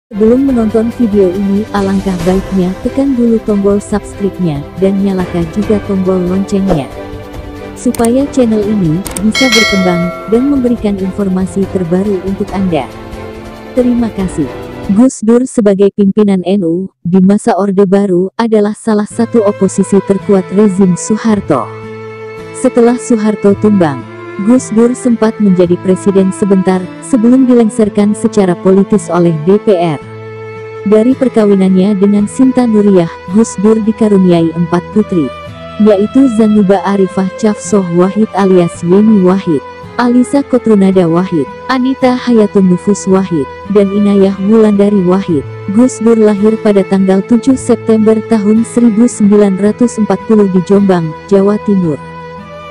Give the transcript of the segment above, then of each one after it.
Sebelum menonton video ini, alangkah baiknya tekan dulu tombol subscribe-nya, dan nyalakan juga tombol loncengnya. Supaya channel ini bisa berkembang, dan memberikan informasi terbaru untuk Anda. Terima kasih. Gus Dur sebagai pimpinan NU, di masa Orde Baru, adalah salah satu oposisi terkuat rezim Soeharto. Setelah Soeharto tumbang, Gus Dur sempat menjadi presiden sebentar, sebelum dilengsarkan secara politis oleh DPR. Dari perkawinannya dengan Sinta Nuriyah, Gus Dur dikaruniai 4 putri, yaitu Zanuba Arifah Cafsoh Wahid alias Yeni Wahid, Alisa Kotrunada Wahid, Anita Hayatun Nufus Wahid, dan Inayah Wulandari Wahid. Gus Dur lahir pada tanggal 7 September tahun 1940 di Jombang, Jawa Timur.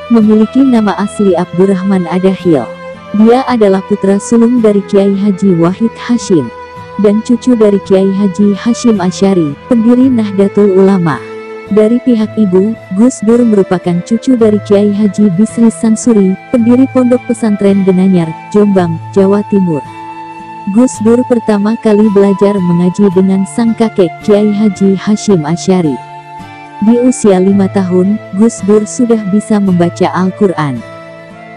Memiliki nama asli Abdurrahman Adahil. Dia adalah putra sulung dari Kiai Haji Wahid Hashim, dan cucu dari Kiai Haji Hashim Asy'ari, pendiri Nahdlatul Ulama. Dari pihak ibu, Gus Dur merupakan cucu dari Kiai Haji Bisri Sansuri, pendiri Pondok Pesantren Denanyar, Jombang, Jawa Timur. Gus Dur pertama kali belajar mengaji dengan sang kakek Kiai Haji Hashim Asy'ari. Di usia 5 tahun, Gus Dur sudah bisa membaca Al-Quran.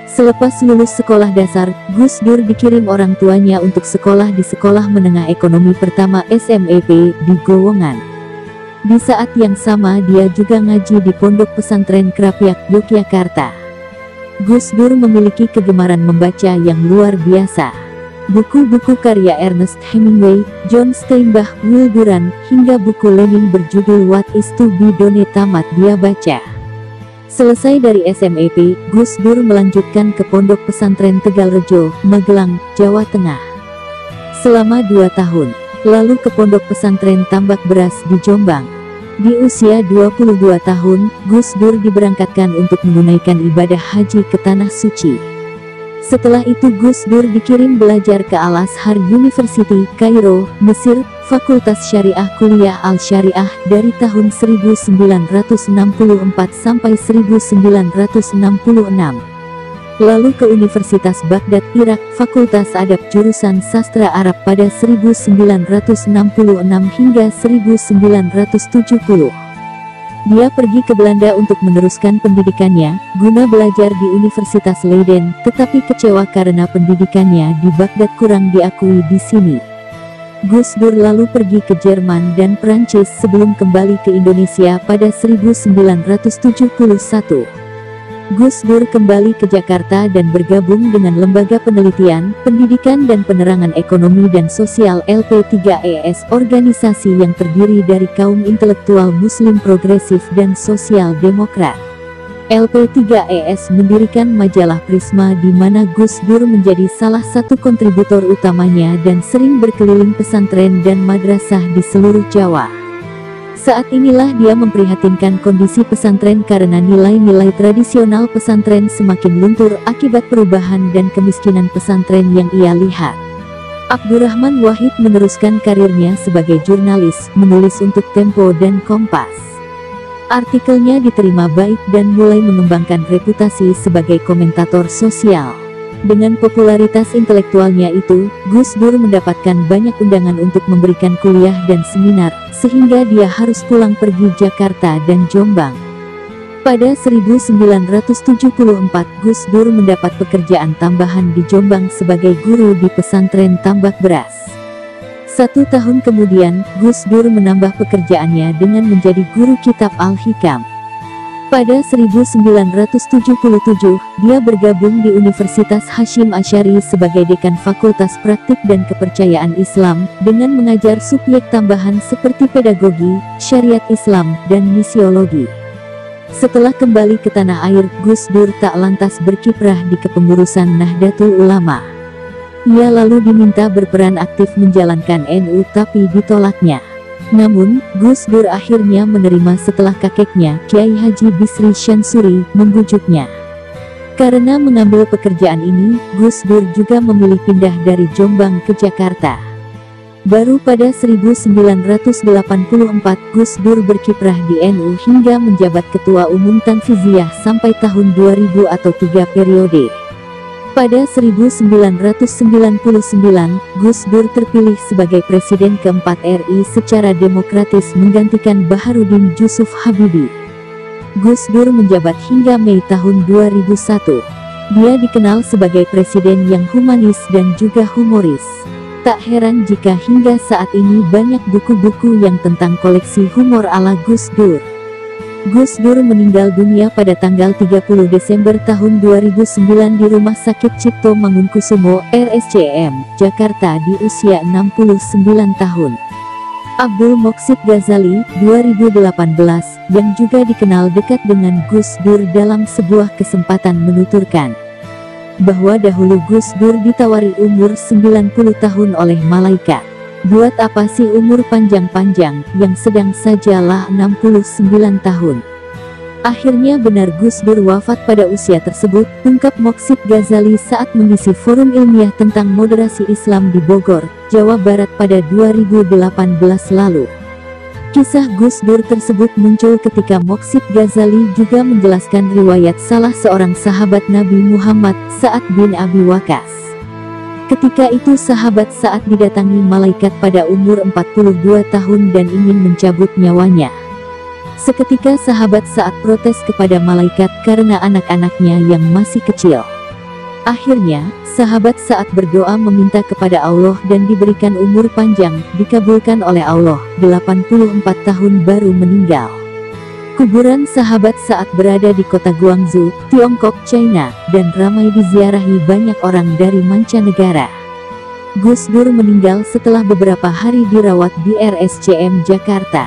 Selepas lulus sekolah dasar, Gus Dur dikirim orang tuanya untuk sekolah di Sekolah Menengah Ekonomi Pertama SMEP di Gowongan. Di saat yang sama dia juga ngaji di Pondok Pesantren Krapyak, Yogyakarta. Gus Dur memiliki kegemaran membaca yang luar biasa. Buku-buku karya Ernest Hemingway, John Steinbeck, Will Durant, hingga buku Lenin berjudul What is to be Done tamat dia baca. Selesai dari SMEP, Gus Dur melanjutkan ke Pondok Pesantren Tegalrejo, Magelang, Jawa Tengah, selama 2 tahun. Lalu ke Pondok Pesantren Tambak Beras di Jombang. Di usia 22 tahun, Gus Dur diberangkatkan untuk menunaikan ibadah haji ke Tanah Suci. Setelah itu Gus Dur dikirim belajar ke Al-Azhar University, Kairo, Mesir, Fakultas Syariah Kuliah Al-Syariah dari tahun 1964 sampai 1966. Lalu ke Universitas Baghdad, Irak, Fakultas Adab jurusan Sastra Arab pada 1966 hingga 1970. Dia pergi ke Belanda untuk meneruskan pendidikannya, guna belajar di Universitas Leiden, tetapi kecewa karena pendidikannya di Baghdad kurang diakui di sini. Gus Dur lalu pergi ke Jerman dan Prancis sebelum kembali ke Indonesia pada 1971. Gus Dur kembali ke Jakarta dan bergabung dengan Lembaga Penelitian, Pendidikan dan Penerangan Ekonomi dan Sosial LP3ES, organisasi yang terdiri dari kaum intelektual Muslim progresif dan sosial demokrat. LP3ES mendirikan majalah Prisma di mana Gus Dur menjadi salah satu kontributor utamanya dan sering berkeliling pesantren dan madrasah di seluruh Jawa. Saat inilah dia memprihatinkan kondisi pesantren karena nilai-nilai tradisional pesantren semakin luntur akibat perubahan dan kemiskinan pesantren yang ia lihat. Abdurrahman Wahid meneruskan karirnya sebagai jurnalis, menulis untuk Tempo dan Kompas. Artikelnya diterima baik dan mulai mengembangkan reputasi sebagai komentator sosial. Dengan popularitas intelektualnya itu, Gus Dur mendapatkan banyak undangan untuk memberikan kuliah dan seminar, sehingga dia harus pulang pergi Jakarta dan Jombang. Pada 1974, Gus Dur mendapat pekerjaan tambahan di Jombang sebagai guru di pesantren Tambak Beras. 1 tahun kemudian, Gus Dur menambah pekerjaannya dengan menjadi guru kitab Al-Hikam. Pada 1977, dia bergabung di Universitas Hashim Asy'ari sebagai dekan Fakultas Praktik dan Kepercayaan Islam, dengan mengajar subjek tambahan seperti pedagogi, syariat Islam, dan misiologi. Setelah kembali ke tanah air, Gus Dur tak lantas berkiprah di kepengurusan Nahdlatul Ulama. Ia lalu diminta berperan aktif menjalankan NU tapi ditolaknya. Namun, Gus Dur akhirnya menerima setelah kakeknya, Kiai Haji Bisri Sansuri, membujuknya. Karena mengambil pekerjaan ini, Gus Dur juga memilih pindah dari Jombang ke Jakarta. Baru pada 1984, Gus Dur berkiprah di NU hingga menjabat Ketua Umum Tanfiziyah sampai tahun 2000 atau 3 periode. Pada 1999, Gus Dur terpilih sebagai Presiden keempat RI secara demokratis menggantikan Baharudin Jusuf Habibie. Gus Dur menjabat hingga Mei tahun 2001. Dia dikenal sebagai presiden yang humanis dan juga humoris. Tak heran jika hingga saat ini banyak buku-buku yang tentang koleksi humor ala Gus Dur. Gus Dur meninggal dunia pada tanggal 30 Desember tahun 2009 di Rumah Sakit Cipto Mangunkusumo, RSCM, Jakarta di usia 69 tahun. Abdul Moqsid Ghazali, 2018, yang juga dikenal dekat dengan Gus Dur dalam sebuah kesempatan menuturkan bahwa dahulu Gus Dur ditawari umur 90 tahun oleh malaikat. Buat apa sih umur panjang-panjang, yang sedang sajalah 69 tahun. Akhirnya benar Gus Dur wafat pada usia tersebut, ungkap Moqsid Ghazali saat mengisi forum ilmiah tentang moderasi Islam di Bogor, Jawa Barat pada 2018 lalu. Kisah Gus Dur tersebut muncul ketika Moqsid Ghazali juga menjelaskan riwayat salah seorang sahabat Nabi Muhammad, Sa'ad bin Abi Waqqas. Ketika itu sahabat Sa'ad didatangi malaikat pada umur 42 tahun dan ingin mencabut nyawanya. Seketika sahabat Sa'ad protes kepada malaikat karena anak-anaknya yang masih kecil. Akhirnya, sahabat Sa'ad berdoa meminta kepada Allah dan diberikan umur panjang, dikabulkan oleh Allah, 84 tahun baru meninggal. Kuburan sahabat Sa'ad berada di kota Guangzhou, Tiongkok, China, dan ramai diziarahi banyak orang dari mancanegara. Gus Dur meninggal setelah beberapa hari dirawat di RSCM Jakarta.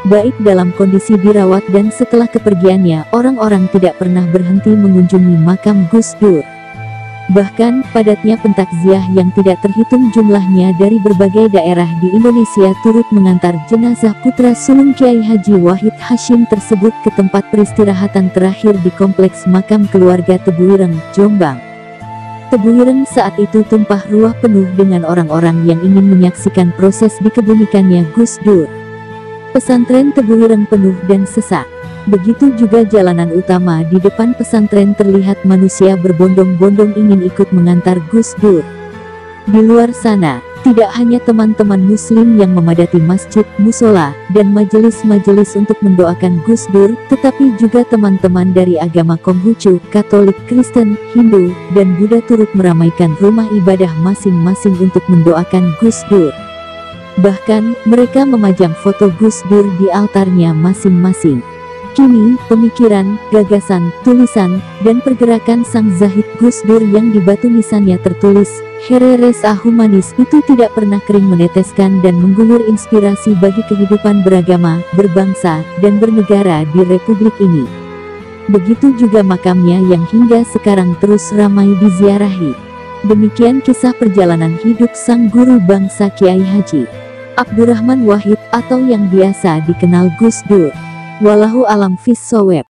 Baik dalam kondisi dirawat dan setelah kepergiannya, orang-orang tidak pernah berhenti mengunjungi makam Gus Dur. Bahkan, padatnya pentakziah yang tidak terhitung jumlahnya dari berbagai daerah di Indonesia turut mengantar jenazah putra sulung Kiai Haji Wahid Hasyim tersebut ke tempat peristirahatan terakhir di kompleks makam keluarga Tebuireng, Jombang. Tebuireng saat itu tumpah ruah penuh dengan orang-orang yang ingin menyaksikan proses dikebumikannya Gus Dur. Pesantren Tebuireng penuh dan sesak. Begitu juga jalanan utama di depan pesantren terlihat manusia berbondong-bondong ingin ikut mengantar Gus Dur. Di luar sana, tidak hanya teman-teman muslim yang memadati masjid, musola, dan majelis-majelis untuk mendoakan Gus Dur, tetapi juga teman-teman dari agama Konghucu, Katolik, Kristen, Hindu, dan Buddha turut meramaikan rumah ibadah masing-masing untuk mendoakan Gus Dur. Bahkan, mereka memajang foto Gus Dur di altarnya masing-masing. Kini, pemikiran, gagasan, tulisan, dan pergerakan sang zahid Gus Dur yang di batu nisannya tertulis, Hereresa Humanis itu tidak pernah kering meneteskan dan menggulur inspirasi bagi kehidupan beragama, berbangsa, dan bernegara di Republik ini. Begitu juga makamnya yang hingga sekarang terus ramai diziarahi. Demikian kisah perjalanan hidup sang guru bangsa Kiai Haji Abdurrahman Wahid atau yang biasa dikenal Gus Dur. Wallahu a'lam bishawab.